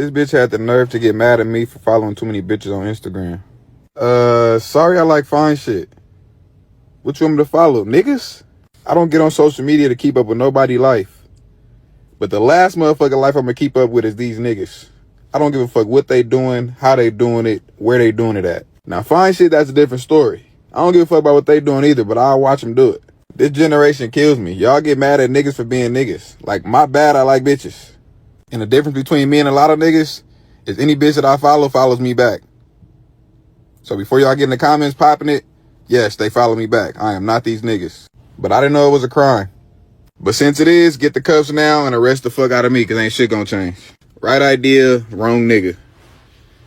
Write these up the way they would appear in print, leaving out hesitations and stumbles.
This bitch had the nerve to get mad at me for following too many bitches on Instagram. Sorry I like fine shit. What you want me to follow, niggas? I don't get on social media to keep up with nobody's life. But the last motherfucking life I'm gonna keep up with is these niggas. I don't give a fuck what they doing, how they doing it, where they doing it at. Now fine shit, that's a different story. I don't give a fuck about what they doing either, but I'll watch them do it. This generation kills me. Y'all get mad at niggas for being niggas. Like, my bad, I like bitches. And the difference between me and a lot of niggas is any bitch that I follow follows me back. So before y'all get in the comments popping it, yes, they follow me back. I am not these niggas. But I didn't know it was a crime. But since it is, get the cuffs now and arrest the fuck out of me, because ain't shit gonna change. Right idea, wrong nigga.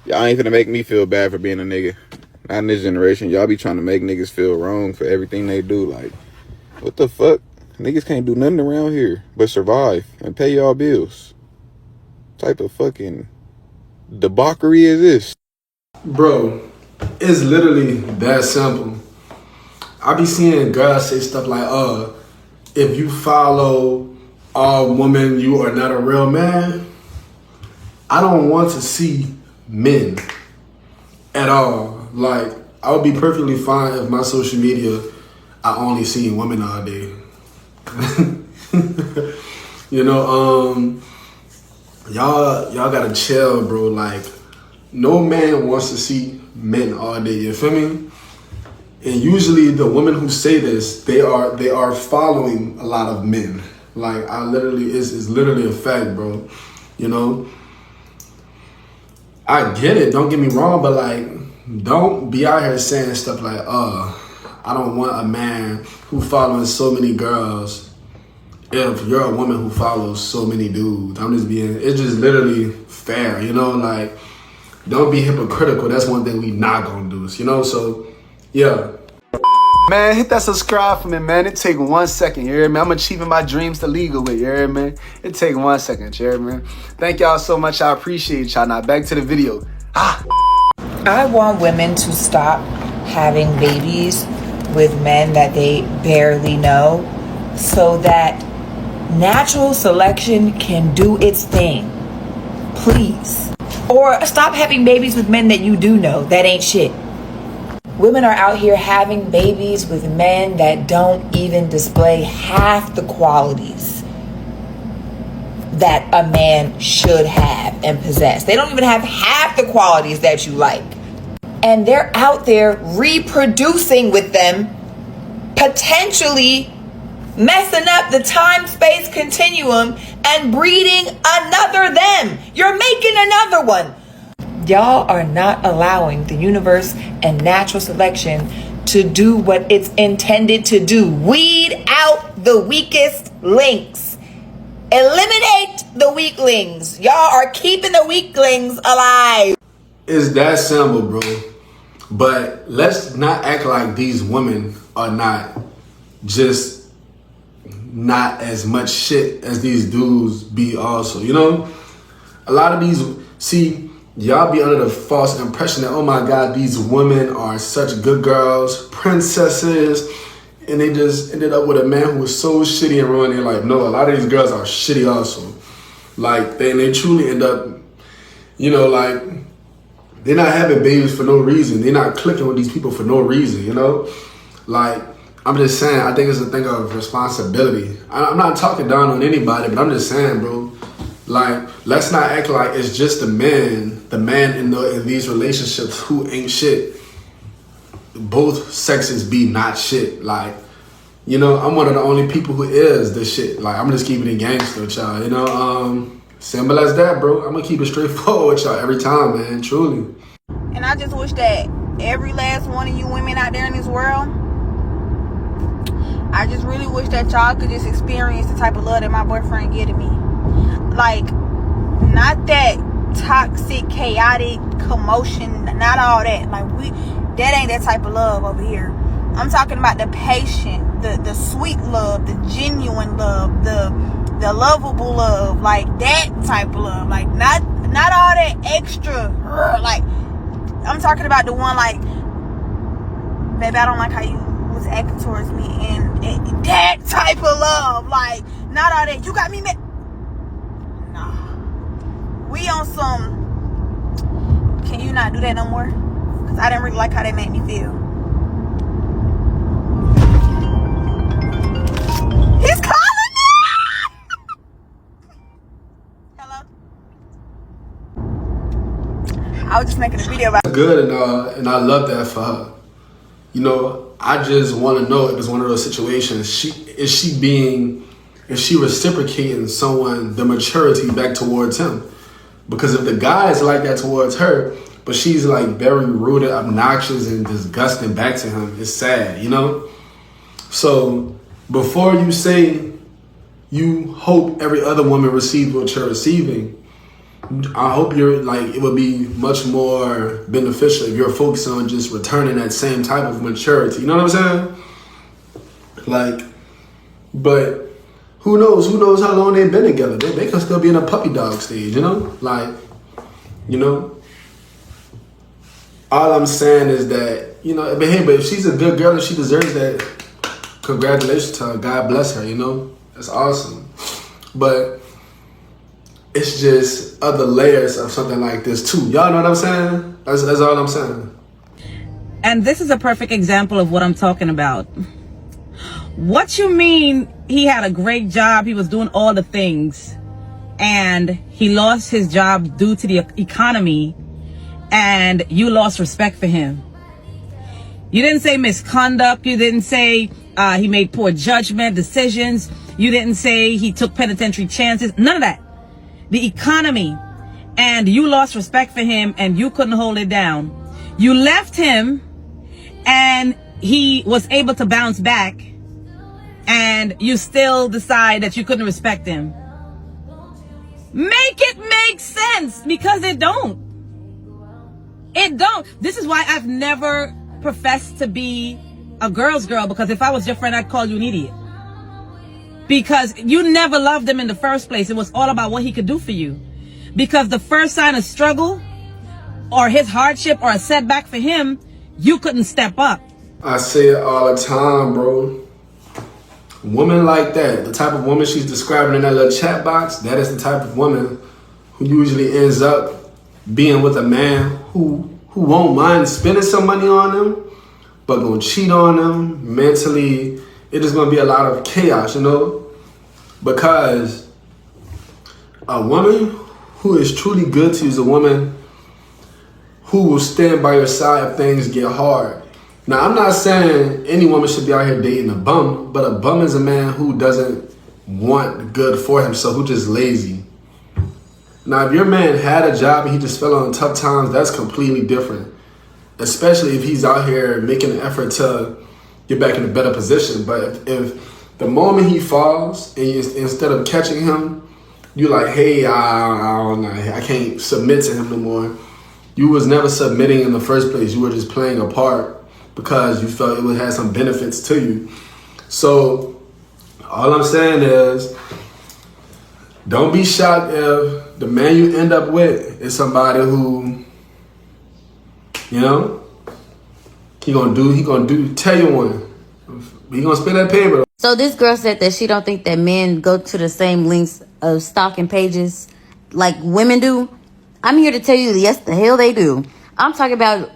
Y'all ain't finna make me feel bad for being a nigga. Not in this generation. Y'all be trying to make niggas feel wrong for everything they do. Like, what the fuck? Niggas can't do nothing around here but survive and pay y'all bills. What type of fucking debauchery is this? Bro, it's literally that simple. I be seeing girls say stuff like, if you follow all women, you are not a real man. I don't want to see men at all. Like, I would be perfectly fine if my social media, I only see women all day. You know, y'all gotta chill, bro. Like, no man wants to see men all day, you feel me? And usually the women who say this, they are following a lot of men. Like, it's literally a fact, bro. You know? I get it, don't get me wrong, but like, don't be out here saying stuff like, I don't want a man who following so many girls if you're a woman who follows so many dudes. It's just literally fair, you know? Like, don't be hypocritical. That's one thing we not gonna do, you know? So, yeah. Man, hit that subscribe for me, man. It take 1 second, you hear me? I'm achieving my dreams the legal way, you hear me? It take 1 second, you hear me? Thank y'all so much. I appreciate y'all. Now, back to the video. I want women to stop having babies with men that they barely know so that natural selection can do its thing. Please. Or stop having babies with men that you do know. That ain't shit. Women are out here having babies with men that don't even display half the qualities that a man should have and possess. They don't even have half the qualities that you like. And they're out there reproducing with them, potentially messing up the time-space continuum and breeding another them. You're making another one. Y'all are not allowing the universe and natural selection to do what it's intended to do. Weed out the weakest links. Eliminate the weaklings. Y'all are keeping the weaklings alive. It's that simple, bro. But let's not act like these women are not as much shit as these dudes be also, you know? A lot of these, y'all be under the false impression that, oh my God, these women are such good girls, princesses, and they just ended up with a man who was so shitty and ruined their life. No, a lot of these girls are shitty also. Like, they truly end up, you know, like, they're not having babies for no reason. They're not clicking with these people for no reason, you know? Like, I'm just saying, I think it's a thing of responsibility. I'm not talking down on anybody, but I'm just saying, bro, like, let's not act like it's just the man in these relationships who ain't shit. Both sexes be not shit. Like, you know, I'm one of the only people who is the shit. Like, I'm just keeping it gangster with y'all, you know? Simple as that, bro. I'm gonna keep it straightforward with y'all every time, man, truly. And I just wish that every last one of you women out there in this world, I just really wish that y'all could just experience the type of love that my boyfriend giving me. Like, not that toxic, chaotic commotion, not all that. Like, that ain't that type of love over here. I'm talking about the patient, the sweet love, the genuine love, the lovable love, like that type of love. Like, not all that extra. Like, I'm talking about the one like, baby, I don't like how you was acting towards me, and that type of love. Like, not all that, you got me mad. Nah. We on some, can you not do that no more? Because I didn't really like how that made me feel. He's calling me! Hello? I was just making a video about Good, and I love that for her. You know, I just want to know if it's one of those situations. Is she reciprocating the maturity back towards him? Because if the guy is like that towards her, but she's like very rude, obnoxious, and disgusting back to him, it's sad, you know? So before you say you hope every other woman receives what you're receiving, I hope it would be much more beneficial if you're focused on just returning that same type of maturity. You know what I'm saying? But who knows how long they've been together. They can still be in a puppy dog stage, you know? All I'm saying is that, but if she's a good girl and she deserves that, congratulations to her. God bless her, That's awesome. But it's just other layers of something like this too. Y'all know what I'm saying? That's all I'm saying. And this is a perfect example of what I'm talking about. What you mean he had a great job, he was doing all the things, and he lost his job due to the economy, and you lost respect for him? You didn't say misconduct. You didn't say he made poor judgment decisions. You didn't say he took penitentiary chances. None of that. The economy, and you lost respect for him, and you couldn't hold it down. You left him, and he was able to bounce back, and you still decide that you couldn't respect him. Make it make sense, because it don't. It don't. This is why I've never professed to be a girl's girl, because if I was your friend, I'd call you an idiot. Because you never loved him in the first place. It was all about what he could do for you. Because the first sign of struggle or his hardship or a setback for him, you couldn't step up. I say it all the time, bro. Woman like that, the type of woman she's describing in that little chat box, that is the type of woman who usually ends up being with a man who won't mind spending some money on them, but gonna cheat on them mentally. It is going to be a lot of chaos, because a woman who is truly good to you is a woman who will stand by your side if things get hard. Now, I'm not saying any woman should be out here dating a bum, but a bum is a man who doesn't want good for himself, who just lazy. Now, if your man had a job and he just fell on tough times, that's completely different, especially if he's out here making an effort to get back in a better position. But if the moment he falls and instead of catching him, you're like, hey, I don't know, I can't submit to him no more. You was never submitting in the first place. You were just playing a part because you felt it would have some benefits to you. So all I'm saying is, don't be shocked if the man you end up with is somebody who, he gonna tell you one. He gonna spend that paper. So this girl said that she don't think that men go to the same links of stalking pages like women do. I'm here to tell you, yes, the hell they do. I'm talking about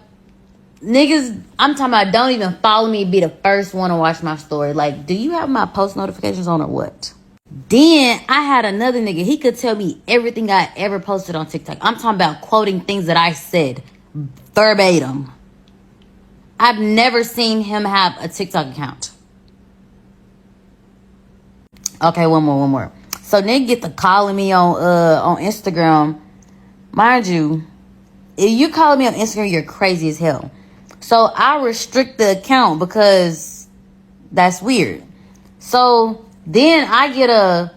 niggas. I'm talking about don't even follow me, be the first one to watch my story. Like, do you have my post notifications on or what? Then I had another nigga. He could tell me everything I ever posted on TikTok. I'm talking about quoting things that I said verbatim. I've never seen him have a TikTok account. Okay, one more. So nigga get to calling me on Instagram. Mind you, if you calling me on Instagram, you're crazy as hell. So I restrict the account because that's weird. So then I get a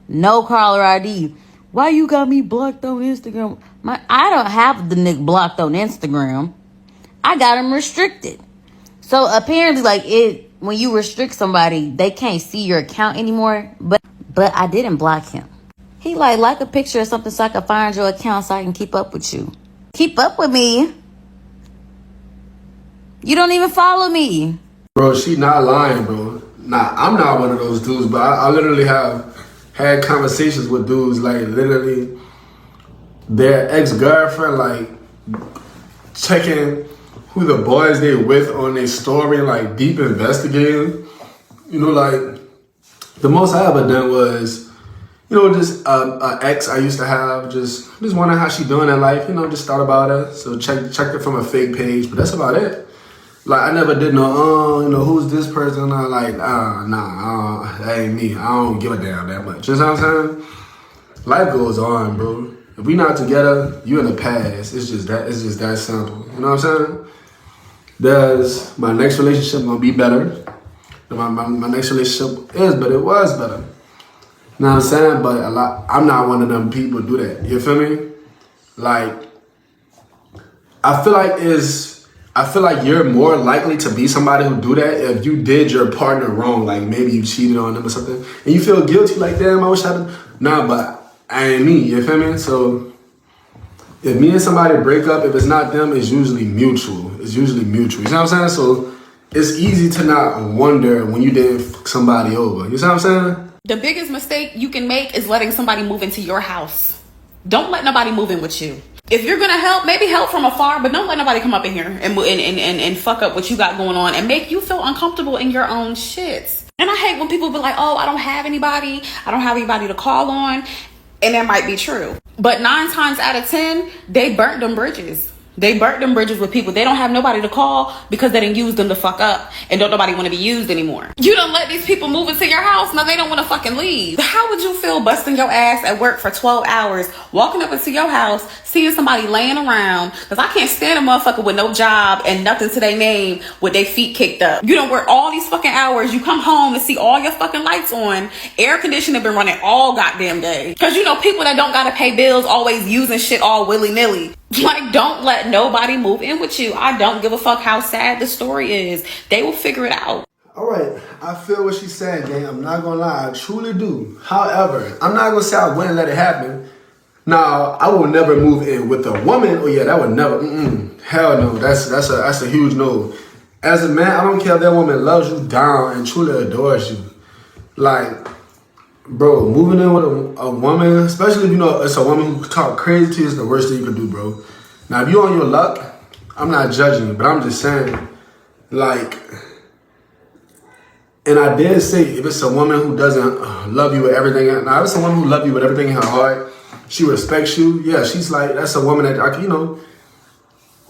no caller ID. Why you got me blocked on Instagram? I don't have the nigga blocked on Instagram. I got him restricted. So apparently, when you restrict somebody, they can't see your account anymore. But I didn't block him. He like a picture or something so I can find your account so I can keep up with you. Keep up with me? You don't even follow me. Bro, she not lying, bro. Nah, I'm not one of those dudes, but I literally have had conversations with dudes, like literally their ex-girlfriend, like, checking who the boys they with on their story, like, deep investigating. You know, like, the most I ever done was, you know, just an ex I used to have, just wondering how she doing in life, you know, just thought about her. So checked it from a fake page, but that's about it. Like, I never did no, you know, who's this person? I'm like, nah, that ain't me. I don't give a damn that much. You know what I'm saying? Life goes on, bro. If we not together, you in the past. It's just that simple. You know what I'm saying? Does my next relationship gonna be better? My next relationship is, but it was better. You know what I'm saying? But I'm not one of them people who do that. You feel me? Like, I feel like you're more likely to be somebody who do that if you did your partner wrong. Like, maybe you cheated on them or something, and you feel guilty. Like, damn, I wish I did. Nah, but I ain't me. You feel me? So if me and somebody break up, if it's not them, it's usually mutual. It's usually mutual. You know what I'm saying? So it's easy to not wonder when you didn't fuck somebody over. You know what I'm saying? The biggest mistake you can make is letting somebody move into your house. Don't let nobody move in with you. If you're gonna help, maybe help from afar, but don't let nobody come up in here and fuck up what you got going on and make you feel uncomfortable in your own shit. And I hate when people be like, oh, I don't have anybody to call on. And that might be true. But 9 times out of 10, they burnt them bridges. They burnt them bridges with people. They don't have nobody to call because they didn't use them to fuck up and don't nobody want to be used anymore. You don't let these people move into your house. Now they don't want to fucking leave. How would you feel busting your ass at work for 12 hours, walking up into your house, seeing somebody laying around? Because I can't stand a motherfucker with no job and nothing to their name with their feet kicked up. You don't work all these fucking hours. You come home and see all your fucking lights on. Air conditioning been running all goddamn day. Because you know people that don't got to pay bills always using shit all willy-nilly. Like, don't let nobody move in with you. I don't give a fuck how sad the story is. They will figure it out. All right, I feel what she's saying, gang. I'm not gonna lie, I truly do. However, I'm not gonna say I wouldn't let it happen. Now, I will never move in with a woman. Oh yeah, that would never. Hell no, that's a huge no. As a man, I don't care if that woman loves you down and truly adores you. Like, bro, moving in with a woman, especially if you know it's a woman who talk crazy to you, is the worst thing you can do, bro. Now, if you on your luck, I'm not judging you, but I'm just saying, like, and I did say, if it's a woman who doesn't love you with everything, now if it's a woman who loves you with everything in her heart, she respects you, yeah, she's like, that's a woman that, you know,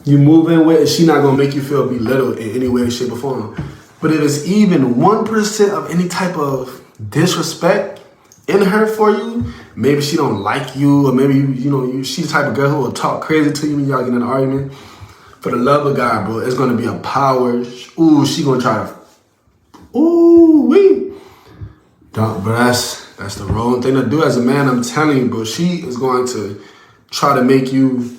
you move in with, and she not gonna make you feel belittled in any way, shape, or form. But if it's even 1% of any type of disrespect in her for you, maybe she don't like you, or maybe she's the type of girl who will talk crazy to you when y'all get in an argument. For the love of God, bro, it's gonna be a power. Ooh, she gonna try to. Ooh, wee. But that's the wrong thing to do as a man. I'm telling you, bro. She is going to try to make you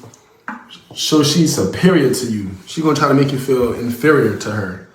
so she's superior to you. She's gonna try to make you feel inferior to her.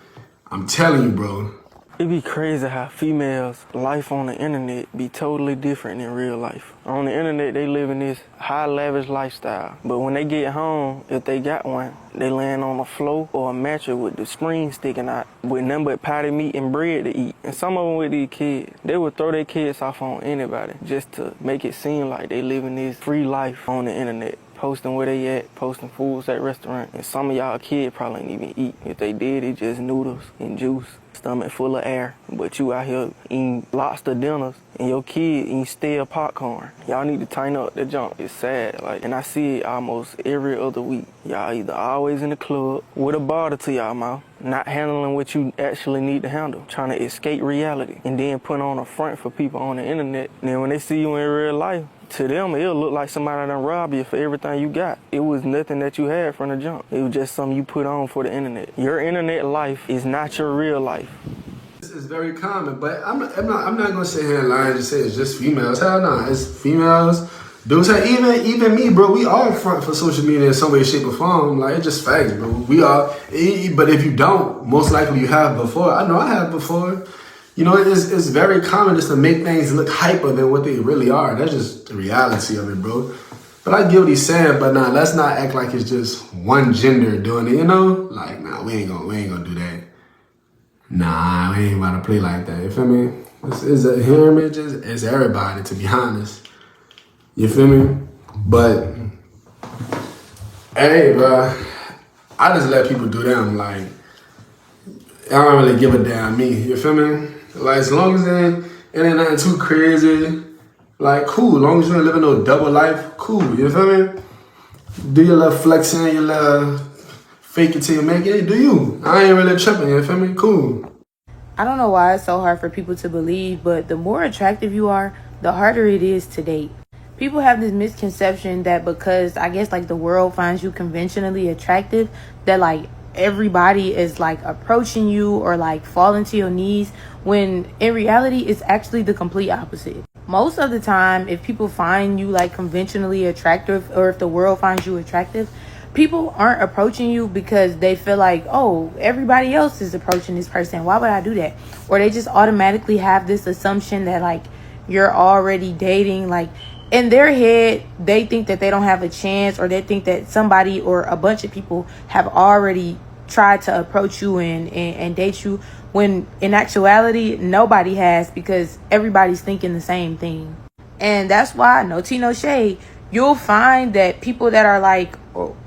I'm telling you, bro. It be crazy how females' life on the internet be totally different than real life. On the internet, they live in this high lavish lifestyle. But when they get home, if they got one, they land on the floor or a mattress with the screen sticking out with nothing but patty meat and bread to eat. And some of them with these kids, they would throw their kids off on anybody just to make it seem like they living this free life on the internet. Posting where they at, posting foods at restaurants. And some of y'all kids probably ain't even eat. If they did, it's just noodles and juice, stomach full of air. But you out here eating lobster dinners and your kid eating stale popcorn. Y'all need to tighten up the junk. It's sad. And I see it almost every other week. Y'all either always in the club with a bottle to y'all mouth, not handling what you actually need to handle, trying to escape reality, and then put on a front for people on the internet. And then when they see you in real life, to them, it'll look like somebody done robbed you for everything you got. It was nothing that you had from the jump. It was just something you put on for the internet. Your internet life is not your real life. This is very common, but I'm not gonna sit here and lie and just say it's just females. Hell no, it's females. Dudes, even me, bro. We all front for social media in some way, shape, or form. Like, it's just facts, bro. We are. But if you don't, most likely you have before. I know I have before. You know, it's very common just to make things look hyper than what they really are. That's just the reality of it, bro. But I get what he's saying, but nah, let's not act like it's just one gender doing it, you know? Like, nah, we ain't gonna do that. Nah, we ain't about to play like that, you feel me? It's everybody, to be honest. You feel me? But Hey, bro. I just let people do them. Like, I don't really give a damn me. You feel me? Like, as long as it ain't nothing too crazy, like, cool. As long as you ain't living no double life, cool. You feel me? Do your little flexing, your little fake it till you make it. Do you? I ain't really tripping. You feel me? Cool. I don't know why it's so hard for people to believe, but the more attractive you are, the harder it is to date. People have this misconception that because I guess like the world finds you conventionally attractive, that like everybody is like approaching you or like falling to your knees, when in reality it's actually the complete opposite. Most of the time, if people find you like conventionally attractive, or if the world finds you attractive, people aren't approaching you because they feel like, oh, everybody else is approaching this person, why would I do that? Or they just automatically have this assumption that like you're already dating. Like in their head, they think that they don't have a chance, or they think that somebody or a bunch of people have already tried to approach you and date you, when in actuality nobody has, because everybody's thinking the same thing. And that's why, no tea, no shade, you'll find that people that are like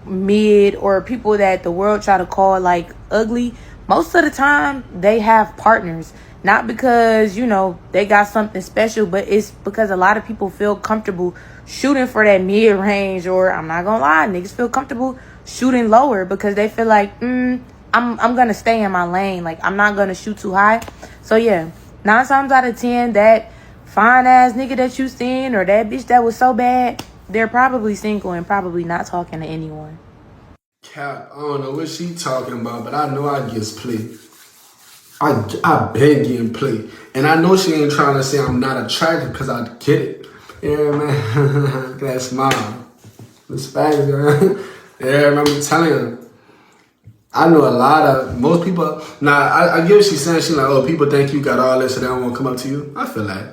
mid, or people that the world try to call like ugly, most of the time they have partners. Not because, you know, they got something special, but it's because a lot of people feel comfortable shooting for that mid range, or I'm not gonna lie, niggas feel comfortable shooting lower because they feel like, I'm gonna stay in my lane. Like, I'm not gonna shoot too high. So yeah, 9 times out of 10, that fine ass nigga that you seen, or that bitch that was so bad, they're probably single and probably not talking to anyone. Cap, I don't know what she talking about, but I know I gets played. I been getting played. And I know she ain't trying to say I'm not attractive, because I get it. Yeah, man. That smile. The facts, man. Yeah, man, I'm telling you. I know most people. I get what she's saying. She's like, oh, people think you got all this so they don't want to come up to you. I feel like.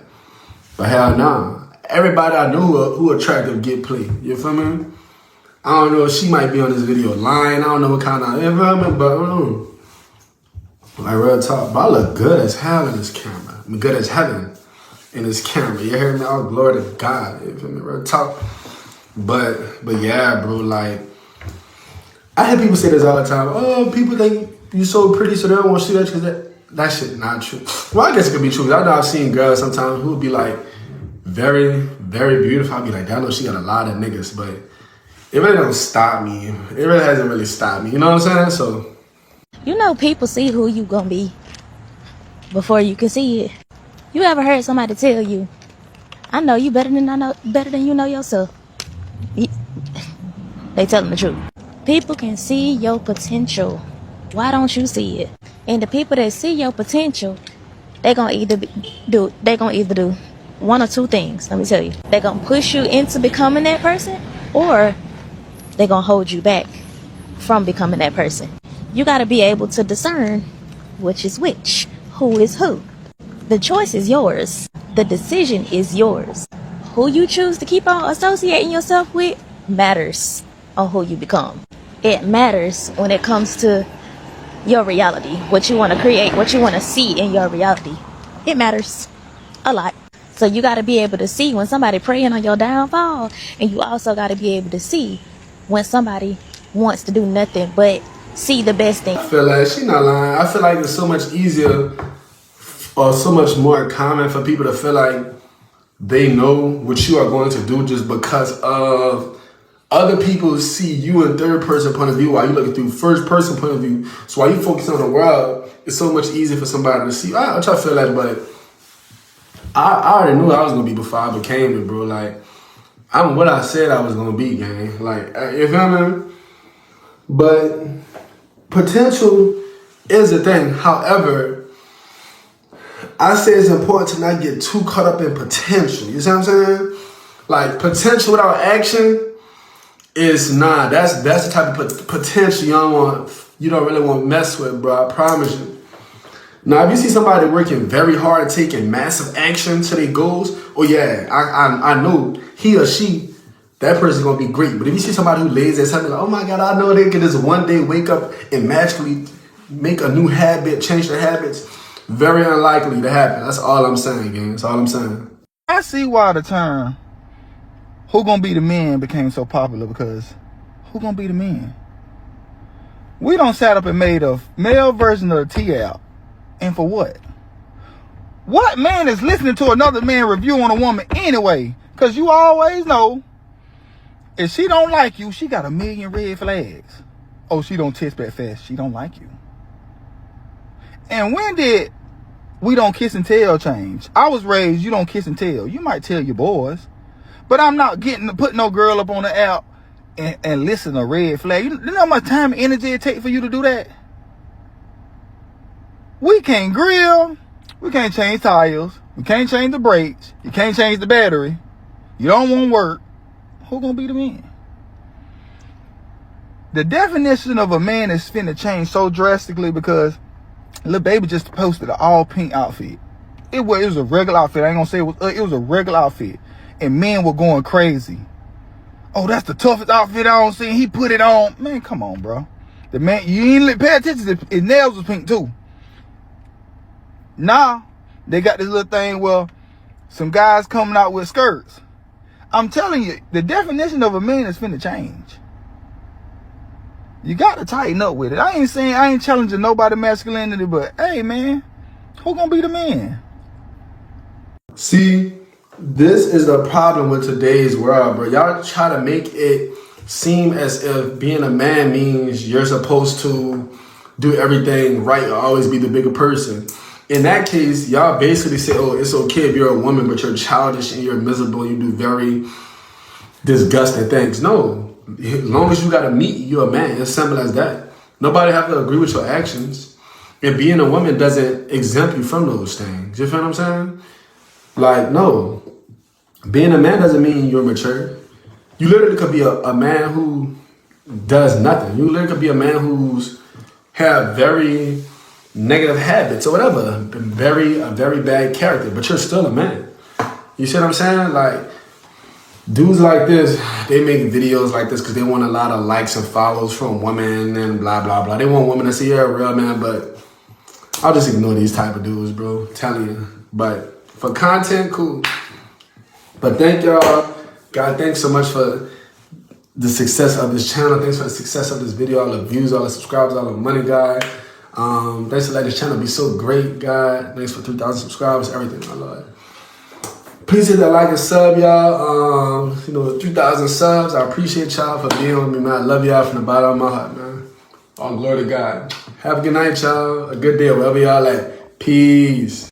But hell no. Everybody I know who attractive get played. You feel me? I don't know if she might be on this video lying. I don't know what kind of environment, but I don't know. Like, real talk. But I look good as hell in this camera. I'm good as heaven in this camera. You hear me? All glory to God. You feel me? Real talk. But yeah, bro, like, I hear people say this all the time. Oh, people think you so pretty, so they don't want to see that, because that shit not true. Well, I guess it could be true. I know I've seen girls sometimes who would be like very, very beautiful. I'd be like, I know she got a lot of niggas, but it really don't stop me. It really hasn't really stopped me. You know what I'm saying? So, you know, people see who you gonna be before you can see it. You ever heard somebody tell you, I know you better than you know yourself? They telling the truth. People can see your potential. Why don't you see it? And the people that see your potential, they gonna either do one or two things. Let me tell you. They gonna push you into becoming that person, or they gonna hold you back from becoming that person. You gotta be able to discern which is which, who is who. The choice is yours. The decision is yours. Who you choose to keep on associating yourself with matters on who you become. It matters when it comes to your reality, what you want to create, what you want to see in your reality. It matters a lot. So you got to be able to see when somebody praying on your downfall, and you also got to be able to see when somebody wants to do nothing but see the best thing. I feel like she not lying. I feel like it's so much easier or so much more common for people to feel like they know what you are going to do just because of other people see you in third person point of view while you looking through first person point of view. So while you focus on the world, it's so much easier for somebody to see. I try to feel like, but I already knew I was going to be before I became it, bro. Like, I'm what I said I was going to be, gang. Like, you feel me? But potential is a thing. However, I say it's important to not get too caught up in potential. You see what I'm saying? Like, potential without action is not. That's the type of potential you don't really want to mess with, bro. I promise you. Now, if you see somebody working very hard, taking massive action to their goals, oh yeah, I know he or she, that person's gonna be great. But if you see somebody who lays there, something like, oh my God, I know they can just one day wake up and magically make a new habit, change their habits, very unlikely to happen. That's all I'm saying, gang. That's all I'm saying. I see why the term "who gonna be the man" became so popular, because who gonna be the man? We done sat up and made a male version of the T-App. And for what? What man is listening to another man review on a woman anyway? Because you always know, if she don't like you, she got a million red flags. Oh, she don't text back fast. She don't like you. And when did we don't kiss and tell change? I was raised, you don't kiss and tell. You might tell your boys. But I'm not putting no girl up on the app and listen to red flag. You know how much time and energy it takes for you to do that? We can't grill. We can't change tires. We can't change the brakes. You can't change the battery. You don't want work. Who gonna be the man? The definition of a man is finna change so drastically because Lil Baby just posted an all pink outfit. It was a regular outfit. I ain't gonna say it was a regular outfit. And men were going crazy. Oh, that's the toughest outfit I don't see. He put it on. Man, come on, bro. The man, you ain't pay attention. His nails was pink too. Now, they got this little thing where some guys coming out with skirts. I'm telling you, the definition of a man is finna change. You got to tighten up with it. I ain't challenging nobody masculinity, but hey, man, who gonna be the man? See, this is the problem with today's world, bro. Y'all try to make it seem as if being a man means you're supposed to do everything right or always be the bigger person. In that case, y'all basically say, oh, it's okay if you're a woman, but you're childish and you're miserable. You do very disgusting things. No, as long as you got a meat, you're a man. It's simple as that. Nobody have to agree with your actions. And being a woman doesn't exempt you from those things. You feel what I'm saying? Like, no. Being a man doesn't mean you're mature. You literally could be a man who does nothing. You literally could be a man who's have very negative habits or whatever. A very bad character, but you're still a man. You see what I'm saying? Like, dudes like this, they make videos like this because they want a lot of likes and follows from women and blah, blah, blah. They want women to see you're a real man, but I'll just ignore these type of dudes, bro. I'm telling you. But for content, cool. But thank y'all. God, thanks so much for the success of this channel. Thanks for the success of this video, all the views, all the subscribers, all the money, God. Thanks for letting this channel be so great, God. Thanks for 3,000 subscribers, everything, my Lord. Please hit that like and sub, y'all. 3,000 subs. I appreciate y'all for being with me, man. I love y'all from the bottom of my heart, man. All glory to God. Have a good night, y'all. A good day, wherever y'all at. Peace.